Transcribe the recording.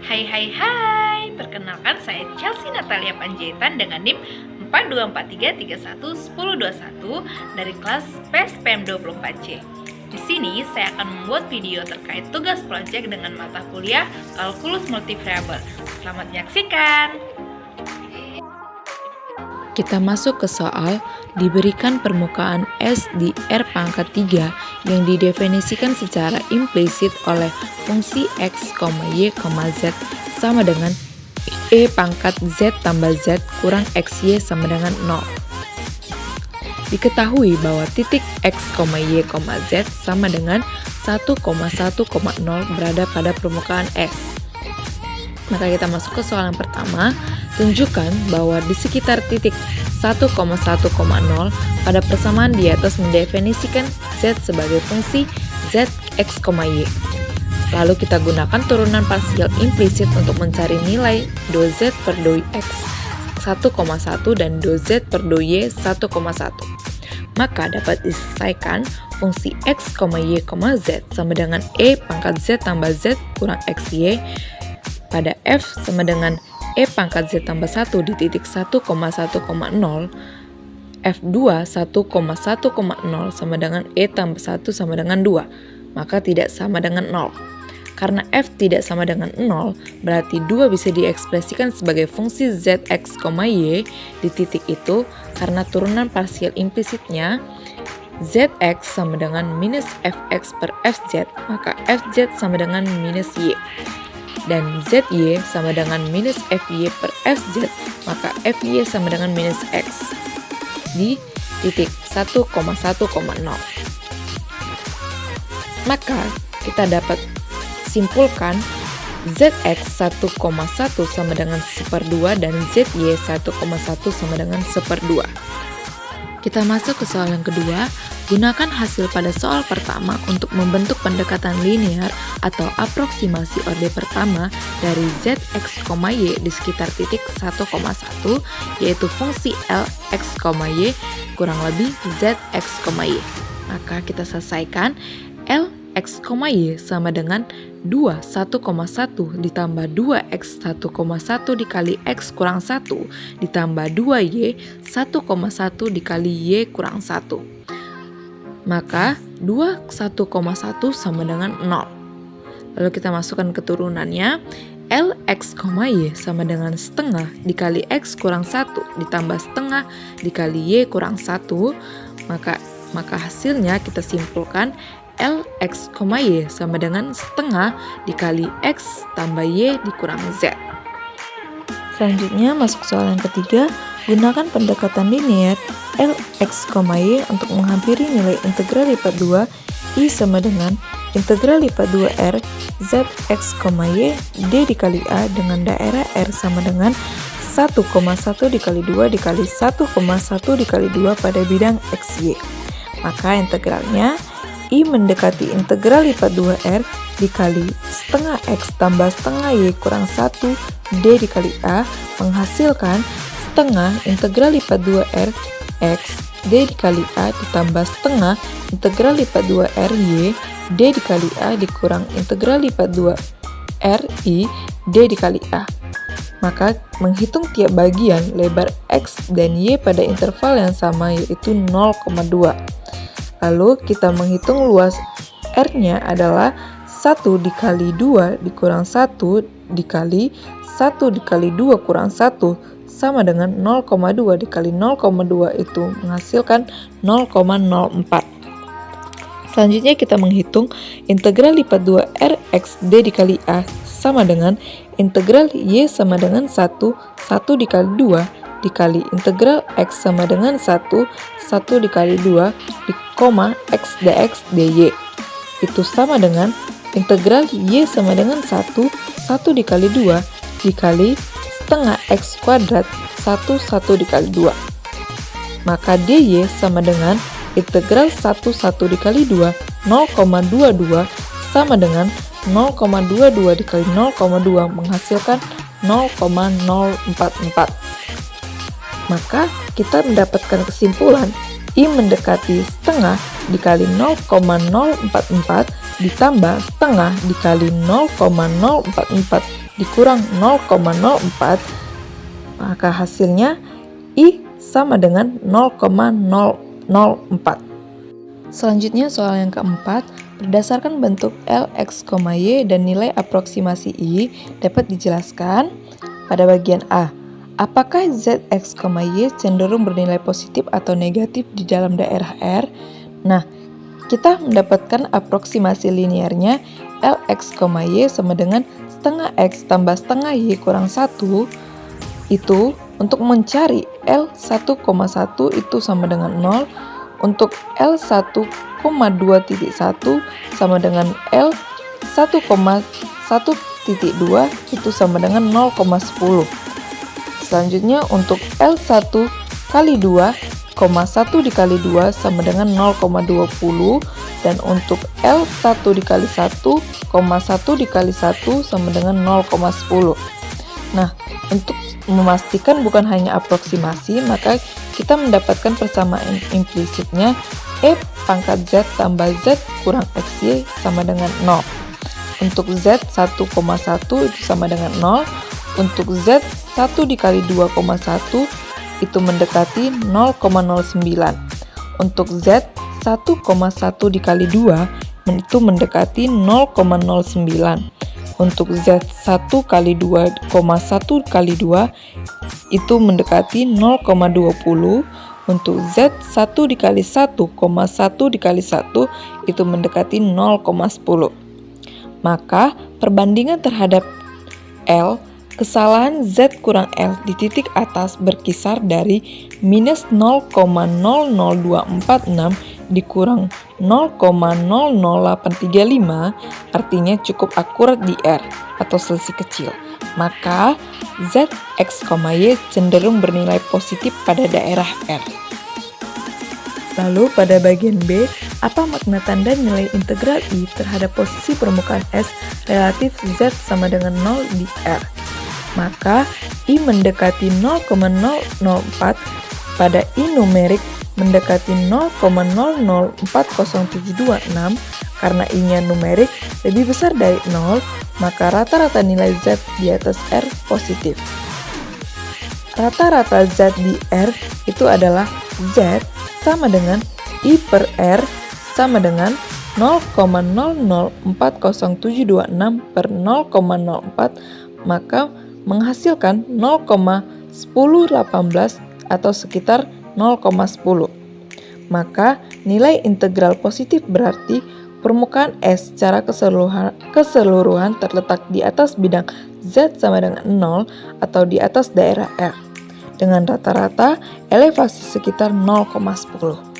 Hai, perkenalkan saya Chelsea Natalia Panjaitan dengan NIM 4243311021 dari kelas PSPM 24C. Di sini saya akan membuat video terkait tugas proyek dengan mata kuliah Kalkulus Multivariabel. Selamat menyaksikan. Kita masuk ke soal, diberikan permukaan S di R pangkat 3 yang didefinisikan secara implisit oleh fungsi X, Y, Z sama dengan E pangkat Z tambah Z kurang XY sama dengan 0. Diketahui bahwa titik X, Y, Z sama dengan 1,1,0 berada pada permukaan S. Maka kita masuk ke soal yang pertama. Tunjukkan bahwa di sekitar titik 1,1,0 pada persamaan di atas mendefinisikan Z sebagai fungsi Z, X, Y. Lalu kita gunakan turunan parsial implisit untuk mencari nilai dou Z per dou X 1,1 dan dou Z per dou Y 1,1. Maka dapat diselesaikan fungsi X, Y, Z sama dengan E pangkat Z tambah Z kurang XY pada F sama dengan E pangkat Z tambah 1 di titik 1,1,0, F2 1,1,0 sama dengan E tambah 1 sama dengan 2, maka tidak sama dengan 0. Karena F tidak sama dengan 0, berarti 2 bisa diekspresikan sebagai fungsi ZX, Y di titik itu karena turunan parsial implisitnya ZX sama dengan minus Fx per Fz, maka Fz sama dengan minus Y. Dan ZY sama dengan minus FY per FZ, maka FY sama dengan minus X di titik 1,1,0. Maka kita dapat simpulkan ZX 1,1 sama dengan 1/2 dan ZY 1,1 sama dengan 1/2. Kita masuk ke soal yang kedua. Gunakan hasil pada soal pertama untuk membentuk pendekatan linear atau aproksimasi orde pertama dari ZX, Y di sekitar titik 1,1, yaitu fungsi LX, Y kurang lebih ZX, Y. Maka kita selesaikan LX, Y sama dengan 2 1,1 ditambah 2X 1,1 dikali X kurang 1 ditambah 2Y 1,1 dikali Y kurang 1. Maka 2 1,1 sama dengan 0. Lalu kita masukkan keturunannya. LX, Y sama dengan setengah dikali X kurang 1 ditambah setengah dikali Y kurang 1. Maka hasilnya kita simpulkan LX, Y sama dengan setengah dikali X tambah Y dikurang Z. Selanjutnya masuk soal yang ketiga. Gunakan pendekatan linear LX, Y untuk menghampiri nilai integral lipat 2 I sama dengan integral lipat 2R ZX, Y D dikali A dengan daerah R sama dengan 1,1 dikali 2 dikali 1,1 dikali 2 pada bidang XY. Maka integralnya I mendekati integral lipat 2R dikali setengah X tambah setengah Y kurang 1 D dikali A menghasilkan setengah integral lipat 2R X D dikali A ditambah setengah integral lipat 2R Y D dikali A dikurang integral lipat 2R I D dikali A. Maka menghitung tiap bagian lebar X dan Y pada interval yang sama yaitu 0,2. Lalu kita menghitung luas R-nya adalah 1 dikali 2 dikurang 1 dikali 1 dikali 2 kurang 1 sama dengan 0,2 dikali 0,2 itu menghasilkan 0,04. Selanjutnya kita menghitung integral lipat 2 Rx D dikali A sama dengan integral Y sama dengan 1 dikali 2 dikali integral X sama dengan 1 dikali 2 di koma X dx dy. Itu sama dengan integral Y sama dengan 1 dikali 2 dikali setengah X kuadrat 1 dikali 2. Maka dy sama dengan integral 1 dikali 2 0,22 sama dengan 0,22 dikali 0,2 menghasilkan 0,044. Maka kita mendapatkan kesimpulan I mendekati setengah dikali 0,044 ditambah setengah dikali 0,044 dikurang 0,04, maka hasilnya I sama dengan 0,004. Selanjutnya soal yang keempat, berdasarkan bentuk L, X, Y dan nilai aproksimasi I dapat dijelaskan pada bagian A. Apakah Z, X, Y cenderung bernilai positif atau negatif di dalam daerah R? Nah, kita mendapatkan aproksimasi linearnya L, X, Y sama dengan setengah X tambah setengah Y kurang 1. Itu untuk mencari L1,1 itu sama dengan 0, untuk L1,2.1 sama dengan L1,1.2 itu sama dengan 0,10. Selanjutnya untuk L1 kali 2, 1 dikali 2 sama dengan 0,20, dan untuk L1 dikali 1, 1 dikali 1 sama dengan 0,10. Nah, untuk memastikan bukan hanya aproksimasi, maka kita mendapatkan persamaan implisitnya E pangkat Z tambah Z kurang XY sama dengan 0. Untuk Z 1,1 itu sama dengan 0. Untuk Z 1 dikali 2,1 itu mendekati 0,09. Untuk Z 1,1 dikali 2 itu mendekati 0,09. Untuk Z1 kali 2,1 kali 2 itu mendekati 0,20. Untuk Z1 dikali 1,1 dikali 1 itu mendekati 0,10. Maka perbandingan terhadap L, kesalahan Z kurang L di titik atas berkisar dari minus 0,00246 dikurang 0,00835, artinya cukup akurat di R atau selisih kecil. Maka Z, X, Y cenderung bernilai positif pada daerah R. Lalu pada bagian B, apa makna tanda nilai integral I terhadap posisi permukaan S relatif Z sama dengan 0 di R? Maka I mendekati 0,004 pada I numerik mendekati 0,004076, karena I-nya numerik lebih besar dari 0, maka rata-rata nilai Z di atas R positif. Rata-rata Z di R itu adalah Z sama dengan I per R sama dengan 0,004076 per 0,04, maka menghasilkan 0,1018 atau sekitar 0,10. Maka nilai integral positif berarti permukaan S secara keseluruhan terletak di atas bidang Z sama dengan 0 atau di atas daerah R dengan rata-rata elevasi sekitar 0,10.